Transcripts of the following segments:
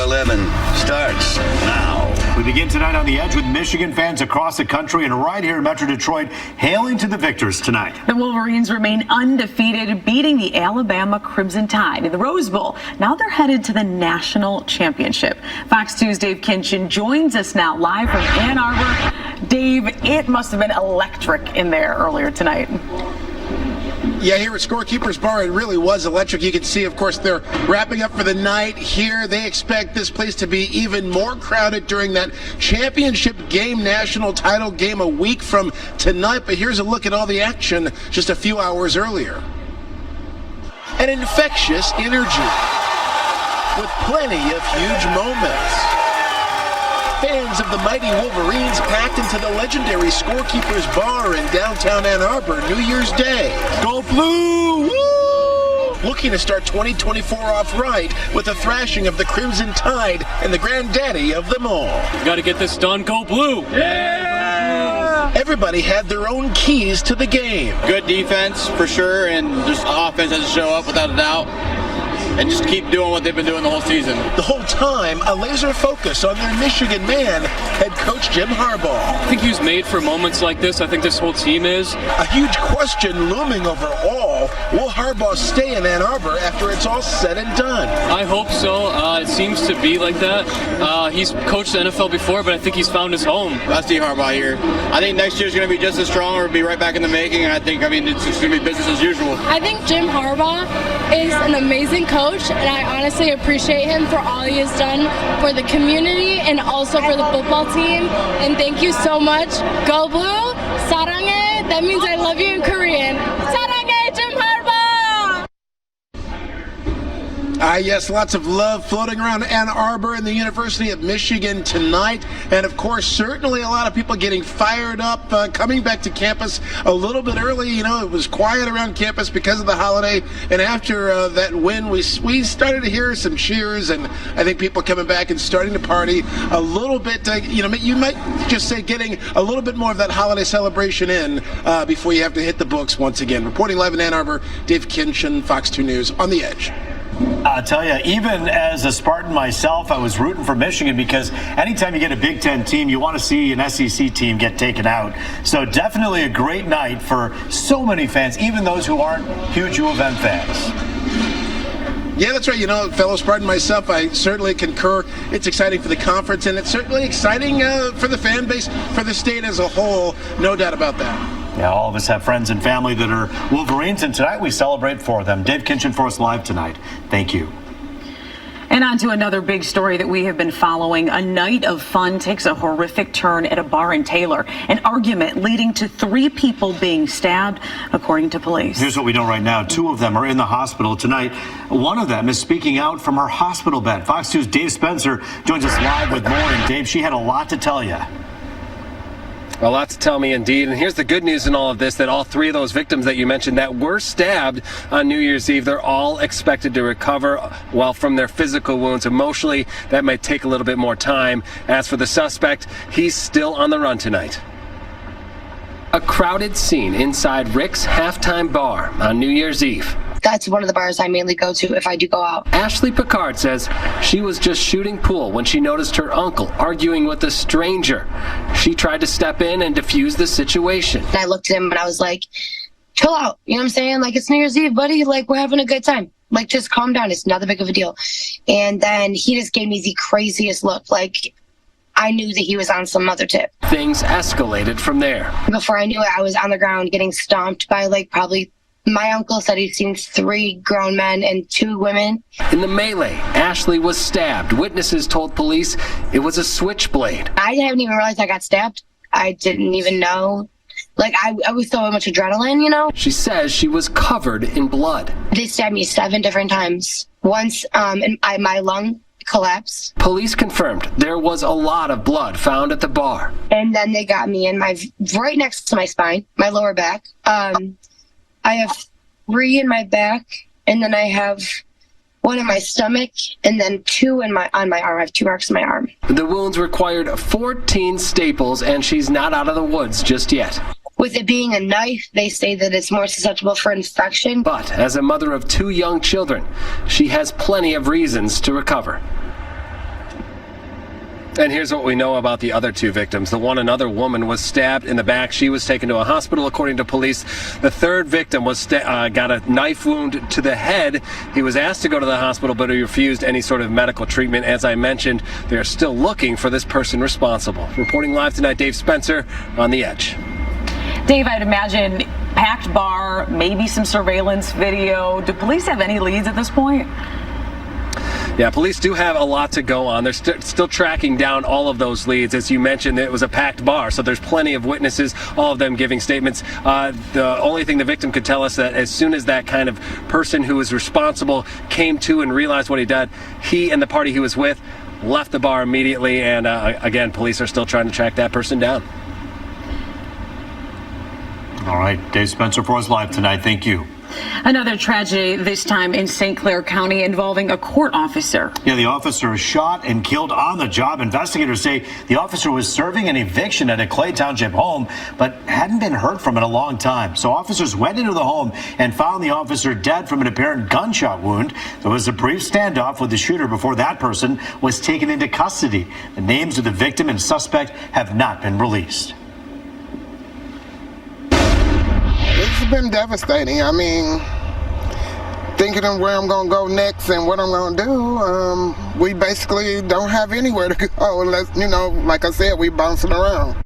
11 starts now. We begin tonight on The Edge with Michigan fans across the country and right here in Metro Detroit hailing to the victors tonight. The Wolverines remain undefeated, beating the Alabama Crimson Tide in the Rose Bowl. Now they're headed to the national championship. Fox 2's Dave Kinchin joins us now live from Ann Arbor. Dave, it must have been electric in there earlier tonight. Yeah, here at Scorekeeper's Bar, it really was electric. You can see, of course, they're wrapping up for the night here. They expect this place to be even more crowded during that championship game, national title game a week from tonight. But here's a look at all the action just a few hours earlier. An infectious energy with plenty of huge moments. Fans of the mighty Wolverines packed into the legendary Scorekeeper's Bar in downtown Ann Arbor New Year's Day. Go Blue! Woo! Looking to start 2024 off right with a thrashing of the Crimson Tide and the granddaddy of them all. Got to get this done. Go Blue! Yeah! Everybody had their own keys to the game. Good defense for sure, and just offense has to show up without a doubt. And just keep doing what they've been doing the whole season. The whole time, a laser focus on their Michigan man, head coach Jim Harbaugh. I think he was made for moments like this. I think this whole team is. A huge question looming over all. Will Harbaugh stay in Ann Arbor after it's all said and done? I hope so. It seems to be like that. He's coached the NFL before, but I think he's found his home. I see Harbaugh here. I think next year's going to be just as strong or be right back in the making. And I think, it's just going to be business as usual. I think Jim Harbaugh is an amazing coach, and I honestly appreciate him for all he has done for the community and also for the football team. And thank you so much. Go Blue! Sarange! That means I love you in Korean. Sarange, Jim Harbaugh! Yes, lots of love floating around Ann Arbor and the University of Michigan tonight. And, of course, certainly a lot of people getting fired up, coming back to campus a little bit early. You know, it was quiet around campus because of the holiday. And after that win, we started to hear some cheers. And I think people coming back and starting to party a little bit. You might just say getting a little bit more of that holiday celebration in before you have to hit the books once again. Reporting live in Ann Arbor, Dave Kinchin, Fox 2 News, on the Edge. I'll tell you, even as a Spartan myself, I was rooting for Michigan because anytime you get a Big Ten team, you want to see an SEC team get taken out. So definitely a great night for so many fans, even those who aren't huge U of M fans. Yeah, that's right. Fellow Spartan myself, I certainly concur. It's exciting for the conference, and it's certainly exciting for the fan base, for the state as a whole. No doubt about that. Yeah, all of us have friends and family that are Wolverines, and tonight we celebrate for them. Dave Kinchin for us live tonight. Thank you. And on to another big story that we have been following. A night of fun takes a horrific turn at a bar in Taylor. An argument leading to 3 people being stabbed, according to police. Here's what we know right now. 2 of them are in the hospital tonight. One of them is speaking out from her hospital bed. Fox 2's Dave Spencer joins us live with more. And Dave, she had a lot to tell you. A lot to tell me indeed. And here's the good news in all of this, that all 3 of those victims that you mentioned that were stabbed on New Year's Eve, they're all expected to recover well from their physical wounds. Emotionally, that might take a little bit more time. As for the suspect, he's still on the run tonight. A crowded scene inside Rick's Halftime Bar on New Year's Eve. That's one of the bars I mainly go to if I do go out. Ashley Picard says she was just shooting pool when she noticed her uncle arguing with a stranger. She tried to step in and defuse the situation. And I looked at him and I was like, chill out. You know what I'm saying? Like, it's New Year's Eve, buddy. Like, we're having a good time. Like, just calm down. It's not that big of a deal. And then he just gave me the craziest look. Like, I knew that he was on some other tip. Things escalated from there. Before I knew it, I was on the ground getting stomped by probably. My uncle said he'd seen 3 grown men and 2 women. In the melee, Ashley was stabbed. Witnesses told police it was a switchblade. I haven't even realized I got stabbed. I didn't even know. I was so much adrenaline, She says she was covered in blood. They stabbed me 7 different times. Once, my lung collapsed. Police confirmed there was a lot of blood found at the bar. And then they got me in right next to my spine, my lower back. I have 3 in my back, and then I have 1 in my stomach, and then 2 on my arm. I have 2 marks in my arm. The wounds required 14 staples, and she's not out of the woods just yet. With it being a knife, they say that it's more susceptible for infection. But as a mother of 2 young children, she has plenty of reasons to recover. And here's what we know about the other two victims. Another woman was stabbed in the back. She was taken to a hospital, according to police. The third victim was got a knife wound to the head. He was asked to go to the hospital, but he refused any sort of medical treatment. As I mentioned, they're still looking for this person responsible. Reporting live tonight, Dave Spencer on The Edge. Dave, I'd imagine packed bar, maybe some surveillance video. Do police have any leads at this point? Yeah, police do have a lot to go on. They're still tracking down all of those leads. As you mentioned, it was a packed bar, so there's plenty of witnesses, all of them giving statements. The only thing the victim could tell us that as soon as that kind of person who was responsible came to and realized what he did, he and the party he was with left the bar immediately. And again, police are still trying to track that person down. All right, Dave Spencer for us live tonight. Thank you. Another tragedy, this time in St. Clair County, involving a court officer. Yeah, the officer was shot and killed on the job. Investigators say the officer was serving an eviction at a Clay Township home, but hadn't been heard from in a long time. So officers went into the home and found the officer dead from an apparent gunshot wound. There was a brief standoff with the shooter before that person was taken into custody. The names of the victim and suspect have not been released. It's been devastating. I mean, thinking of where I'm going to go next and what I'm going to do, we basically don't have anywhere to go unless, like I said, we bouncing around.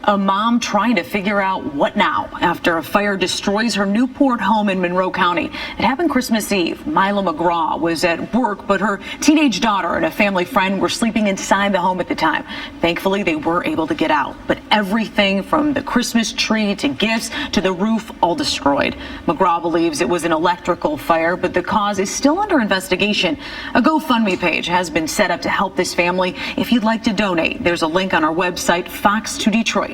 A mom trying to figure out what now after a fire destroys her Newport home in Monroe County. It happened Christmas Eve. Mila McGraw was at work, but her teenage daughter and a family friend were sleeping inside the home at the time. Thankfully, they were able to get out, but everything from the Christmas tree to gifts to the roof all destroyed. McGraw believes it was an electrical fire, but the cause is still under investigation. A GoFundMe page has been set up to help this family. If you'd like to donate, there's a link on our website, fox2detroit.com.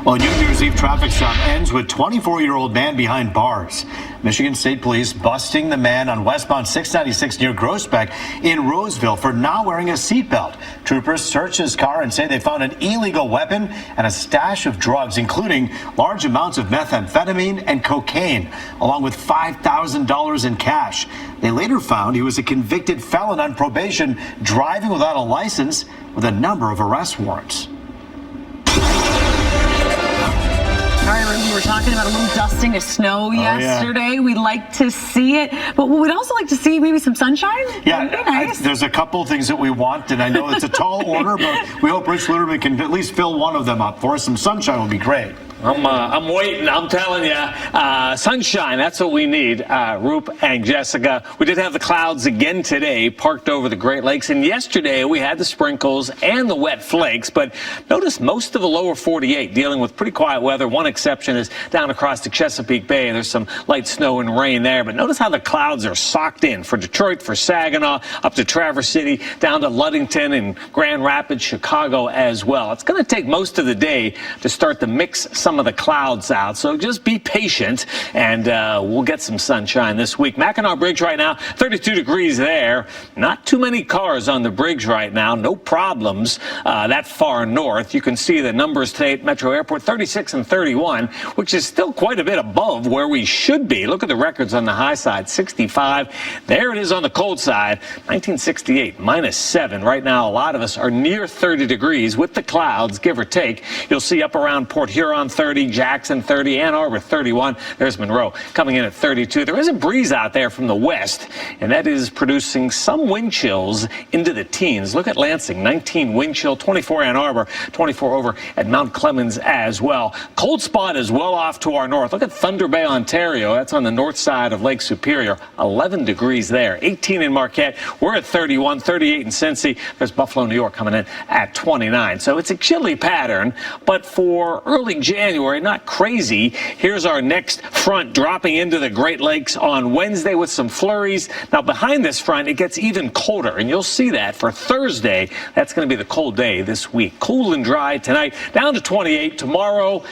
Well, New Year's Eve traffic stop ends with 24-year-old man behind bars. Michigan State Police busting the man on westbound 696 near Groesbeck in Roseville for not wearing a seatbelt. Troopers searched his car and say they found an illegal weapon and a stash of drugs, including large amounts of methamphetamine and cocaine, along with $5,000 in cash. They later found he was a convicted felon on probation, driving without a license with a number of arrest warrants. All right, we were talking about a little dusting of snow yesterday. Yeah. We'd like to see it, but we'd also like to see maybe some sunshine. Yeah, that'd be nice. There's a couple of things that we want, and I know it's a tall order, but we hope Rich Luterman can at least fill one of them up for us. Some sunshine would be great. I'm waiting. I'm telling you, sunshine. That's what we need. Roop and Jessica. We did have the clouds again today, parked over the Great Lakes, and yesterday we had the sprinkles and the wet flakes. But notice most of the lower 48 dealing with pretty quiet weather. One exception is down across the Chesapeake Bay. There's some light snow and rain there. But notice how the clouds are socked in for Detroit, for Saginaw, up to Traverse City, down to Ludington and Grand Rapids, Chicago as well. It's going to take most of the day to start to mix some of the clouds out, so just be patient, and we'll get some sunshine this week. Mackinac Bridge right now, 32 degrees there. Not too many cars on the bridge right now. No problems that far north. You can see the numbers today at Metro Airport, 36 and 31, which is still quite a bit above where we should be. Look at the records on the high side, 65. There it is on the cold side, 1968, -7. Right now, a lot of us are near 30 degrees with the clouds, give or take. You'll see up around Port Huron, 30, Jackson 30, Ann Arbor 31. There's Monroe coming in at 32. There is a breeze out there from the west, and that is producing some wind chills into the teens. Look at Lansing, 19 wind chill, 24 Ann Arbor, 24 over at Mount Clemens as well. Cold spot is well off to our north. Look at Thunder Bay, Ontario. That's on the north side of Lake Superior. 11 degrees there. 18 in Marquette. We're at 31, 38 in Cincy. There's Buffalo, New York coming in at 29. So it's a chilly pattern, but for early January, not crazy. Here's our next front dropping into the Great Lakes on Wednesday with some flurries. Now behind this front, it gets even colder, and you'll see that for Thursday. That's going to be the cold day this week. Cool and dry tonight, down to 28 tomorrow.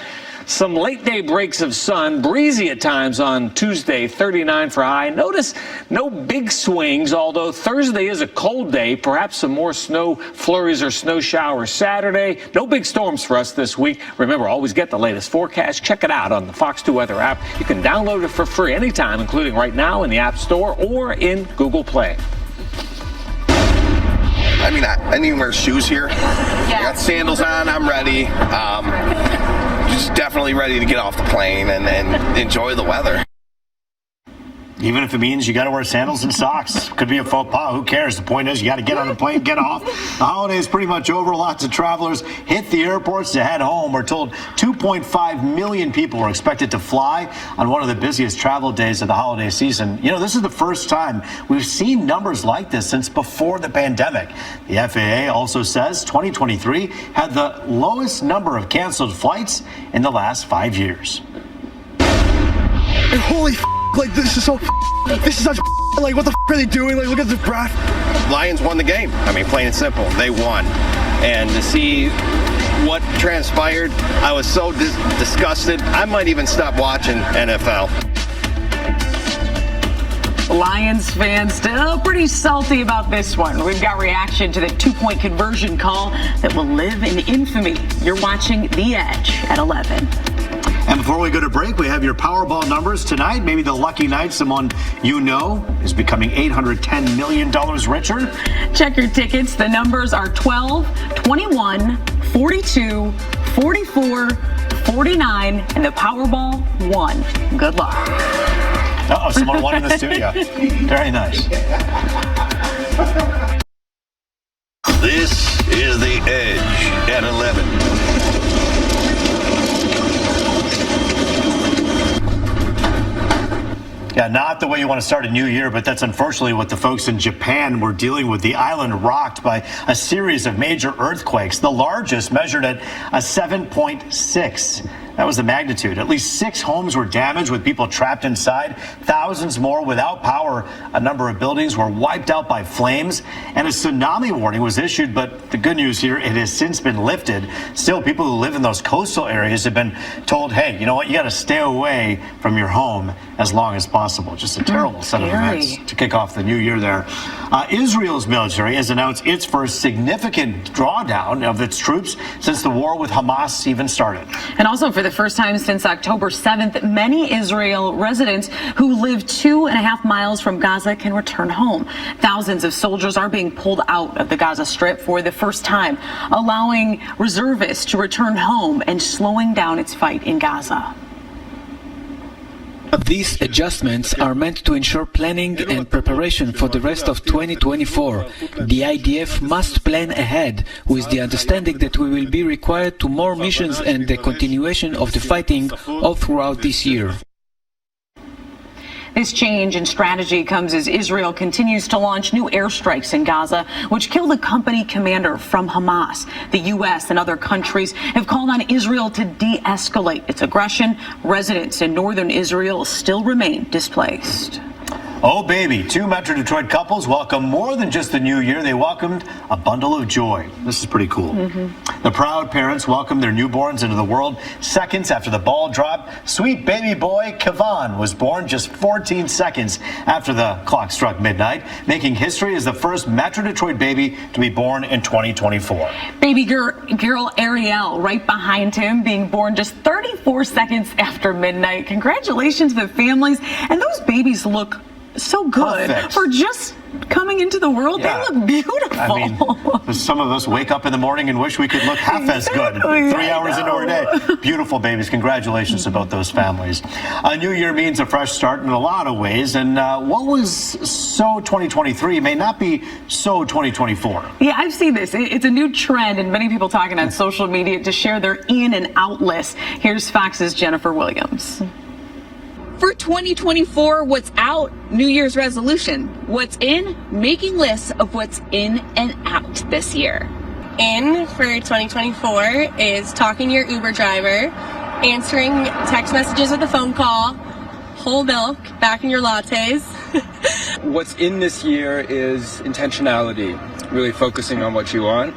Some late day breaks of sun, breezy at times on Tuesday, 39 for high. Notice no big swings, although Thursday is a cold day. Perhaps some more snow flurries or snow showers Saturday. No big storms for us this week. Remember, always get the latest forecast. Check it out on the Fox 2 Weather app. You can download it for free anytime, including right now in the App Store or in Google Play. I mean, I didn't even wear shoes here. I got sandals on. I'm ready. Just definitely ready to get off the plane and enjoy the weather. Even if it means you got to wear sandals and socks. Could be a faux pas. Who cares? The point is you got to get on the plane, get off. The holiday is pretty much over. Lots of travelers hit the airports to head home. We're told 2.5 million people are expected to fly on one of the busiest travel days of the holiday season. You know, this is the first time we've seen numbers like this since before the pandemic. The FAA also says 2023 had the lowest number of canceled flights in the last 5 years. Holy like this is such like what the are they doing? Like look at this breath. Lions won the game. I mean, plain and simple, they won. And to see what transpired, I was so disgusted. I might even stop watching NFL. Lions fans still pretty salty about this one. We've got reaction to the 2-point conversion call that will live in infamy. You're watching The Edge at 11. And before we go to break, we have your Powerball numbers tonight. Maybe the lucky night, someone you know is becoming $810 million richer. Check your tickets. The numbers are 12, 21, 42, 44, 49, and the Powerball 1. Good luck. Uh-oh, someone won in the studio. Very nice. This is The Edge at 11. Yeah, not the way you want to start a new year, but that's unfortunately what the folks in Japan were dealing with. The island rocked by a series of major earthquakes, the largest measured at a 7.6. That was the magnitude. At least 6 homes were damaged with people trapped inside, thousands more without power. A number of buildings were wiped out by flames, and a tsunami warning was issued. But the good news here, it has since been lifted. Still, people who live in those coastal areas have been told, hey, you know what, you got to stay away from your home as long as possible. Just a terrible set of events to kick off the new year there. Israel's military has announced its first significant drawdown of its troops since the war with Hamas even started. And also for the first time since October 7th, many Israel residents who live 2.5 miles from Gaza can return home. Thousands of soldiers are being pulled out of the Gaza Strip for the first time, allowing reservists to return home and slowing down its fight in Gaza. These adjustments are meant to ensure planning and preparation for the rest of 2024. The IDF must plan ahead with the understanding that we will be required to more missions and the continuation of the fighting all throughout this year. This change in strategy comes as Israel continues to launch new airstrikes in Gaza, which killed a company commander from Hamas. The U.S. and other countries have called on Israel to de-escalate its aggression. Residents in northern Israel still remain displaced. Oh, baby, 2 Metro Detroit couples welcome more than just the new year. They welcomed a bundle of joy. This is pretty cool. The proud parents welcomed their newborns into the world seconds after the ball drop. Sweet baby boy Kavan was born just 14 seconds after the clock struck midnight, making history as the first Metro Detroit baby to be born in 2024. Baby girl Ariel right behind him, being born just 34 seconds after midnight. Congratulations to the families. And those babies look so good. Perfect. For just coming into the world. Yeah. They look beautiful. I mean, some of us wake up in the morning and wish we could look half as good. 3 hours into our day. Beautiful babies. Congratulations about those families. A new year means a fresh start in a lot of ways, and what was so 2023 may not be so 2024. Yeah, I've seen this. It's a new trend, and many people talking on social media to share their in and out lists. Here's Fox's Jennifer Williams. For 2024, what's out? New Year's resolution. What's in? Making lists of what's in and out this year. In for 2024 is talking to your Uber driver, answering text messages with a phone call, whole milk, back in your lattes. What's in this year is intentionality, really focusing on what you want.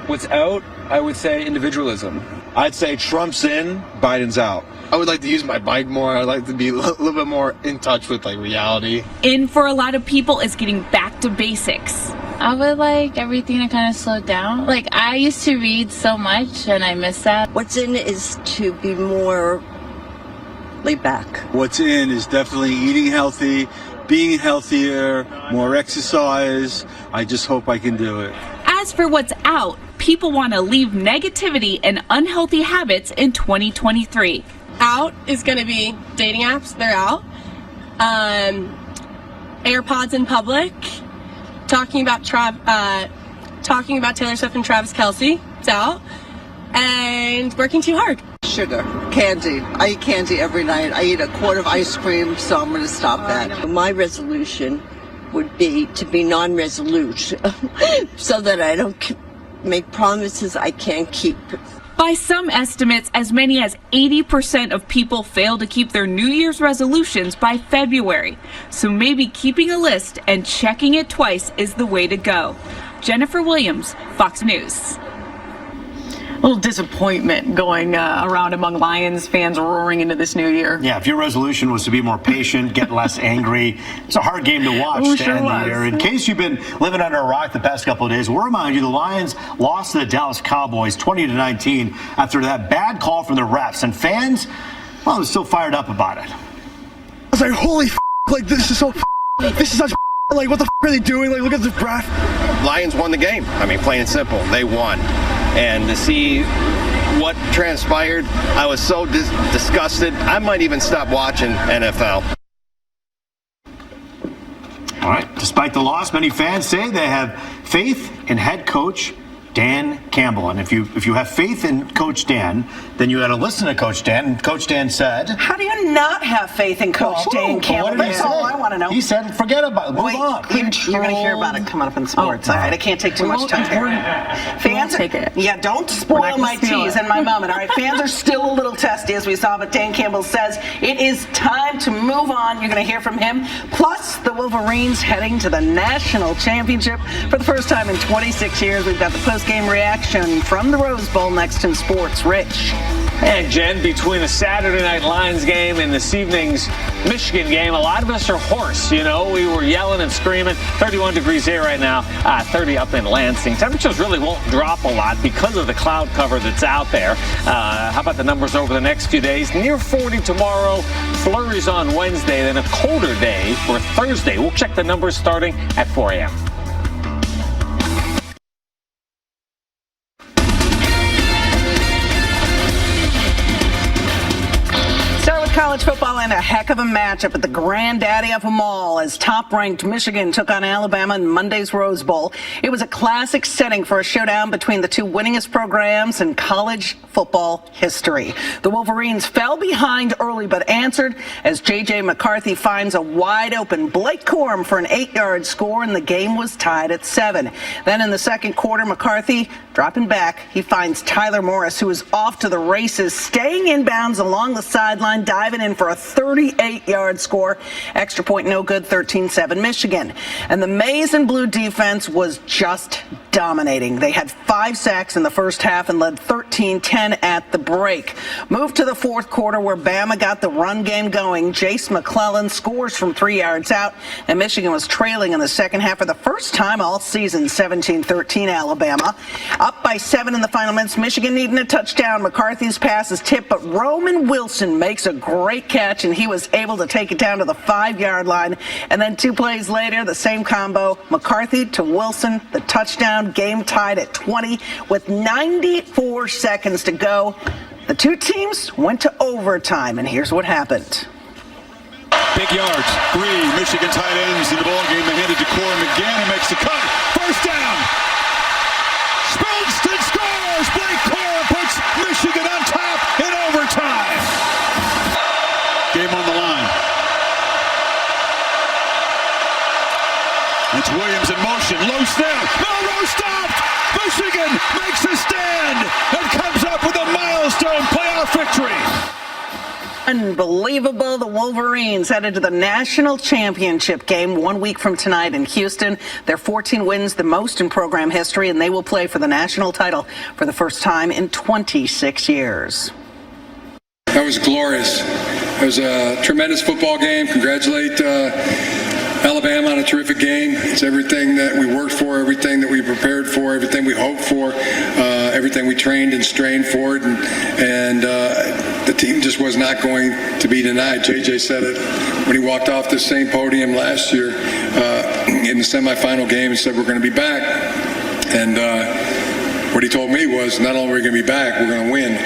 What's out, I would say individualism. I'd say Trump's in, Biden's out. I would like to use my bike more. I'd like to be a little bit more in touch with like reality. In for a lot of people is getting back to basics. I would like everything to kind of slow down. Like, I used to read so much and I miss that. What's in is to be more laid back. What's in is definitely eating healthy, being healthier, more exercise. I just hope I can do it. As for what's out, people want to leave negativity and unhealthy habits in 2023. Out is going to be dating apps. They're out. AirPods in public. Talking about Taylor Swift and Travis Kelce. It's out. And working too hard. Sugar, candy. I eat candy every night. I eat a quart of ice cream, so I'm going to stop that. My resolution would be to be non-resolute so that I don't make promises I can't keep. By some estimates, as many as 80% of people fail to keep their New Year's resolutions by February. So maybe keeping a list and checking it twice is the way to go. Jennifer Williams, Fox News. A little disappointment going around among Lions fans roaring into this new year. Yeah, if your resolution was to be more patient, get less angry, it's a hard game to watch to end the year. In case you've been living under a rock the past couple of days, we'll remind you the Lions lost to the Dallas Cowboys 20-19 after that bad call from the refs. And fans, well, they're still fired up about it. I was like, holy like this is so this is such like what the are they doing? Like, look at this breath. Lions won the game. I mean, plain and simple, they won. And to see what transpired, I was so disgusted. I might even stop watching NFL. All right. Despite the loss, many fans say they have faith in head coach Dan Campbell. And if you have faith in Coach Dan, then you got to listen to Coach Dan. And Coach Dan said, how do you not have faith in Coach Dan Campbell? That's all I want to know. He said, forget about it. Move on. You're going to hear about it coming up in sports. All right, I can't take too much time here. Fans, yeah, don't spoil my tease and my moment. All right, fans are still a little testy, as we saw, but Dan Campbell says it is time to move on. You're going to hear from him. Plus, the Wolverines heading to the national championship for the first time in 26 years. We've got the post-game reaction from the Rose Bowl next in sports. Rich. And Jen, between the Saturday night Lions game and this evening's Michigan game, a lot of us are hoarse. You know, we were yelling and screaming. 31 degrees here right now, 30 up in Lansing. Temperatures really won't drop a lot because of the cloud cover that's out there. How about the numbers over the next few days? Near 40 tomorrow, flurries on Wednesday, then a colder day for Thursday. We'll check the numbers starting at 4 a.m. College football and a heck of a matchup at the granddaddy of them all as top-ranked Michigan took on Alabama in Monday's Rose Bowl. It was a classic setting for a showdown between the two winningest programs in college football history. The Wolverines fell behind early but answered as J.J. McCarthy finds a wide-open Blake Corum for an 8-yard score, and the game was tied at 7. Then in the second quarter, McCarthy dropping back. He finds Tyler Morris, who is off to the races, staying inbounds along the sideline, diving in for a 38-yard score. Extra point no good, 13-7 Michigan. And the maize and blue defense was just dominating. They had 5 sacks in the first half and led 13-10 at the break. Moved to the fourth quarter where Bama got the run game going. Jace McClellan scores from 3 yards out, and Michigan was trailing in the second half for the first time all season, 17-13 Alabama. Up by 7 in the final minutes, Michigan needing a touchdown. McCarthy's pass is tipped, but Roman Wilson makes a great catch, and he was able to take it down to the 5-yard line. And then 2 plays later, the same combo, McCarthy to Wilson, the touchdown, game tied at 20 with 94 seconds to go. The two teams went to overtime, and here's what happened. Big yards, 3 Michigan tight ends in the ballgame. They handed to Corum again. He makes the cut. First down. Spilston scores. Blake Corum puts Michigan on top in overtime. Game on the line. It's Williams in motion. Low snap. Milroe stopped. Michigan makes a stand and comes up with a milestone playoff victory. Unbelievable. The Wolverines headed to the national championship game 1 week from tonight in Houston. Their 14 wins, the most in program history, and they will play for the national title for the first time in 26 years. That was glorious. It was a tremendous football game. Congratulate Alabama on a terrific game. It's everything that we worked for, everything that we prepared for, everything we hoped for, everything we trained and strained for it, and the team just was not going to be denied. JJ said it when he walked off this same podium last year in the semifinal game and said we're going to be back. And what he told me was, not only are we going to be back, we're going to win.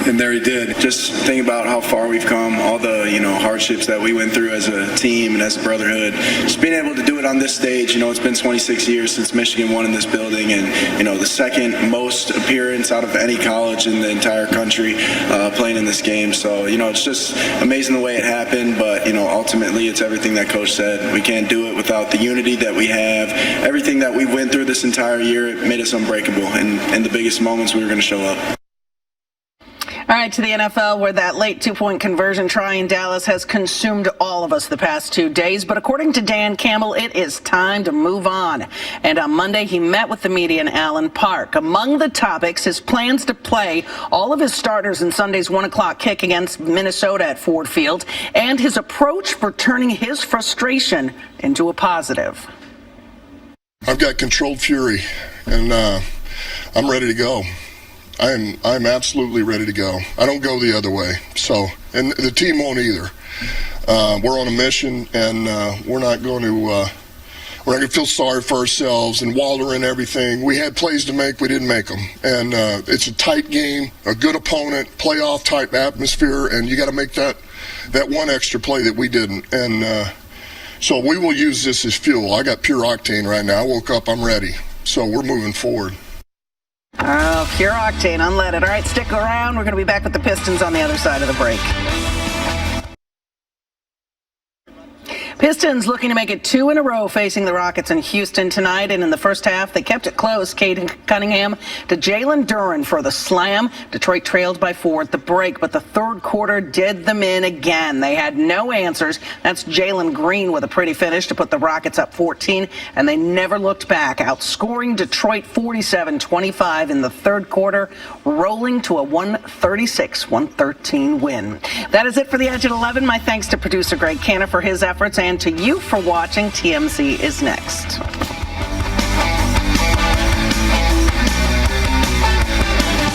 And there he did. Just think about how far we've come, all the hardships that we went through as a team and as a brotherhood. Just being able to do it on this stage, it's been 26 years since Michigan won in this building, and the second most appearance out of any college in the entire country playing in this game. So it's just amazing the way it happened. But ultimately, it's everything that Coach said. We can't do it without the unity that we have. Everything that we went through this entire year, it made us unbreakable. And in the biggest moments, we were going to show up. All right, to the NFL, where that late two-point conversion try in Dallas has consumed all of us the past 2 days. But according to Dan Campbell, it is time to move on. And on Monday, he met with the media in Allen Park. Among the topics, his plans to play all of his starters in Sunday's 1 o'clock kick against Minnesota at Ford Field, and his approach for turning his frustration into a positive. I've got controlled fury, and I'm ready to go. I'm absolutely ready to go. I don't go the other way. So, and the team won't either. We're on a mission, and we're not going to feel sorry for ourselves and wallow in everything. We had plays to make, we didn't make them. And it's a tight game, a good opponent, playoff type atmosphere, and you got to make that one extra play that we didn't. And so we will use this as fuel. I got pure octane right now. I woke up, I'm ready. So we're moving forward. Oh, pure octane, unleaded. All right, stick around. We're going to be back with the Pistons on the other side of the break. Pistons looking to make it 2 in a row facing the Rockets in Houston tonight. And in the first half, they kept it close. Cade Cunningham to Jalen Duren for the slam. Detroit trailed by 4 at the break, but the third quarter did them in again. They had no answers. That's Jalen Green with a pretty finish to put the Rockets up 14, and they never looked back, outscoring Detroit 47-25 in the third quarter, rolling to a 136-113 win. That is it for the Edge at 11. My thanks to producer Greg Canna for his efforts, and to you for watching. TMZ is next.